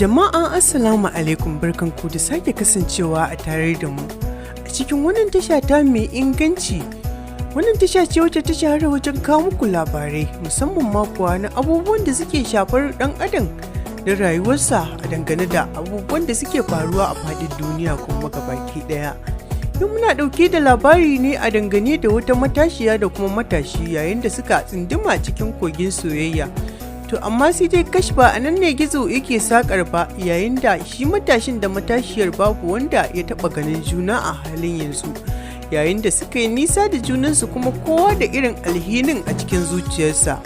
Jama'a assalamu alaikum, barkanku da sake kasancewa a tare da mu a cikin wannan tasha ta mai inganci. Wannan tasha ce wacce ta shahara wajen kawo muku labarai musamman ma kuwa na abubuwan da suke shafar dan adam da rayuwarsa a dangane da abubuwan da suke faruwa a faɗin duniya kuma gabaki ɗaya. Yau muna ɗauke da labari ne a dangane da wata matashiya da kuma matashi yayin da suka tsinduma cikin kogin soyayya. To amma sai dai kash ba a nan ne gizo yake sakar ba, yayin da shi matashin da matashiyar babu wanda ya taɓa ganin juna a halin yanzu. Yayin da suka yi nisa da junansu kuma kowa da irin alhinin a cikin zuciyarsa.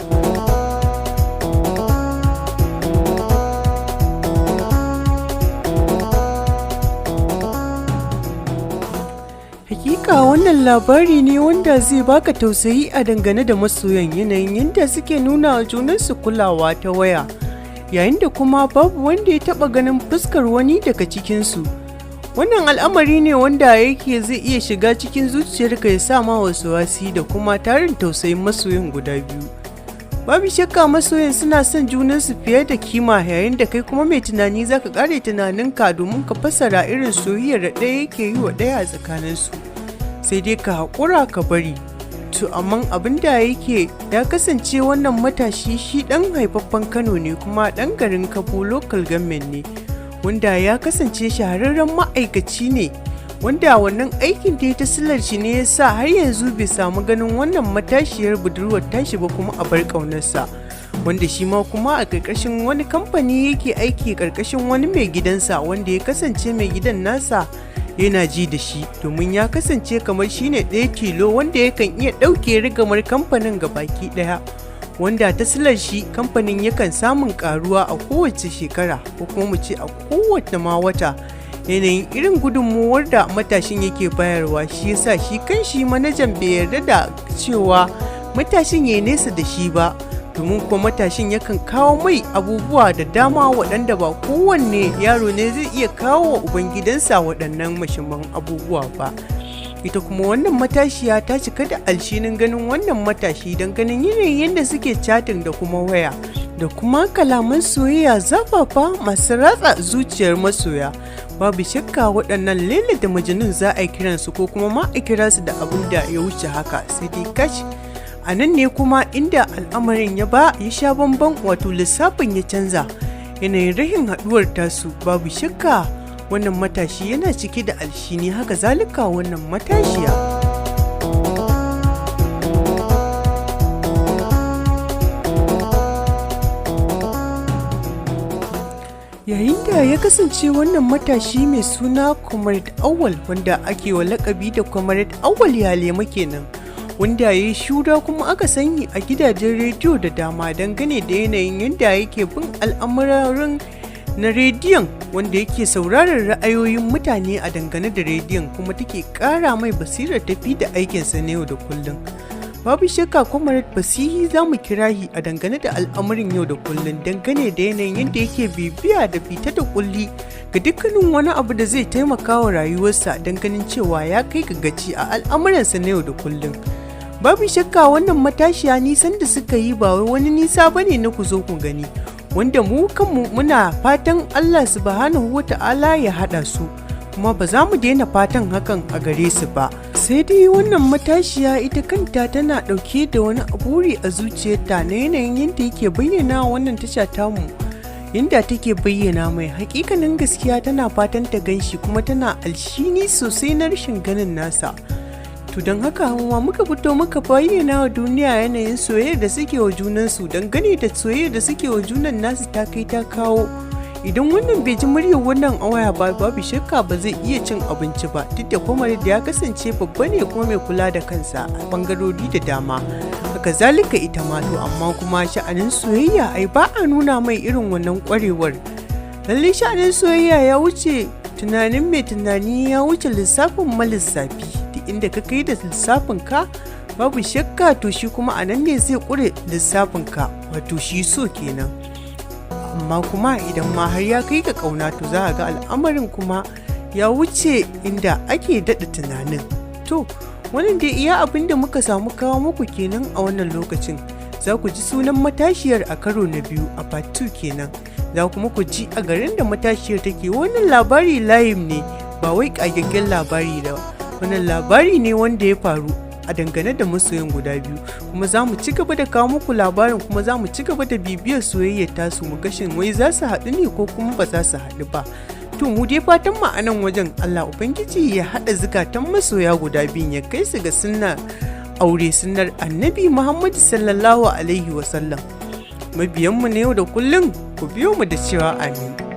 Hakika wannan labari ne wanda zai baka tausayi a dangane da masoyan, yanayin yadda suke nuna wa junansu kulawa ta waya, yayin da kuma babu wanda ya taba ganin fuskar wani daga cikinsu. Wannan al'amari ne wanda yake zai iya shiga cikin zuciyarka ya sa ma wasu wasi da kuma tarin tausayin masoyan guda biyu. Babu shakka masoyan suna son junansu fiye da kima, yayin da kai kuma mai tunani zaka kare tunaninka domin ka fassara irin soyayyar da ɗaya yake yi wa ɗaya a tsakaninsu. Sai dai ka haƙura ka bari. To amma abin da yake ya kasance wannan matashi shi ɗan haifaffen Kano ne kuma ɗan garin Kabo local government ne, wanda ya kasance shahararren ma'aikaci ne, wanda wannan aikin da ya ta silar shi ne ya sa har yanzu bai samu ganin wannan matashiyar budurwar tashi ba kuma a bar ƙaunarsa, wanda shi ma kuma a ƙarƙashin wani kamfani yake aiki ƙarƙashin wani mai gidansa, wanda ya kasance mai gidan nasa yana ji da shi domin ya kasance kamar shine ɗaya tilo wanda yakan iya ɗauke rigamar kamfanin gabaki ɗaya, wanda ta silar shi kamfanin yakan samun ƙaruwa a kowace shekara ko kuma mu ce a kowace ma wata. Yanayin irin gudunmuwar da matashin yake bayarwa shi yasa shi kan shi manajan bai yarda da cewa matashin ya nesa da shi ba, domin kuma matashin yakan kawo mai abubuwa da dama waɗanda ba kowanne yaro ne zai iya kawo wa ubangidansa waɗannan mashimman abubuwa ba. Ita kuma wannan matashiya ta cika da alshinin ganin wannan matashi don ganin yanayin yadda suke chatting da kuma waya da kuma kalaman soyayya zafafa masu ratsa zuciyar masoya. Babu shakka waɗannan Laila da Majnun za a yi kiransu ko kuma ma a kira su da abin da ya wuce haka, sai dai kash a nan ne kuma inda al'amarin ya sha bamban, wato lissafin ya canza. Yanayin rahin haɗuwar tasu babu shakka wannan matashi yana cike da alshini, haka zalika wannan matashiya. Yayin da ya kasance wannan matashi mai suna Comrade Awwal, wanda ake wa lakabi da Comrade Awwal Yalema kenan, wanda ya yi shura kuma aka sanyi a gidajen rediyo da dama dangane da yanayin yadda yake bin al'amuran na rediyon, wanda yake sauraron ra'ayoyin mutane a dangane da rediyon kuma take ƙara mai basirar tafi da aikinsa na yau da kullum. Babu shakka Comrade Basihi za mu kira shi a dangane da al'amarin yau da kullum, dangane da yanayin yadda yake bibiya da fita da kulli ga dukkanin wani abu da zai taimaka wa rayuwarsa don ganin cewa ya kai ga gaci a al'amuransa na yau da kullum. Babu shakka wannan matashiya nisan da suka yi ba wani nisa bane na ku zo ku gani, wanda mu kanmu muna fatan Allah subhanahu wata'ala ya haɗa su, kuma ba za mu daina fatan hakan a gare su ba. Sai dai wannan matashiya ita kanta tana ɗauke da wani buri a zuciyarta na yanayin yadda yake bayyana wannan tasha tamu, yadda take bayyana mai hakikanin gaskiya tana fatan ta ganshi kuma tana alshini sosai na rashin ganin nasa. To don haka ma muka fito muka bayyana wa duniya yanayin soyayyar da suke wa junansu, don gani da soyayyar da suke wa junan nasu ta kai ta kawo. Idan wannan bai ji muryar wannan awaya ba, babu shakka ba zai iya cin abinci ba, duk da kuma da ya kasance babba ne kuma mai kula da kansa a bangarori da dama. Haka zalika ita ma, to amma kuma sha'anin soyayya ai ba a nuna mai irin wannan kwarewar. Lallai sha'anin soyayya ya wuce tunanin mai tunani, ya wuce lissafin malissafi. Duk inda ka kai da lissafin ka, babu shakka to shi kuma a nan ne zai kure lissafin ka, wato shi so kenan. Amma kuma idan ma har ya kai ga ƙauna, to za a ga al'amarin kuma ya wuce inda ake daɗa tunanin. To wannan dai iya abin da muka samu kawo muku kenan a wannan lokacin. za ku ji sunan matashiyar a karo na biyu a part 2 kenan. Za kuma ku ji a garin da matashiyar take. Wannan labari layim ne, ba wai ƙagaggen labari da wannan labari ne wanda ya faru a dangane da masoyan guda biyu, kuma za mu ci gaba da kawo muku labarin, kuma za mu ci gaba da bibiyar soyayyar tasu mu gashin wai za su haɗu ne ko kuma ba za su haɗu ba. To mu dai fatan mu a nan wajen Allah Ubangiji ya haɗa zukatan masoya guda biyun ya kai su ga sunna aure, sunnar Annabi Muhammad sallallahu alaihi wasallam. Mabiyanmu na yau da kullum ku biyo mu da cewa amin.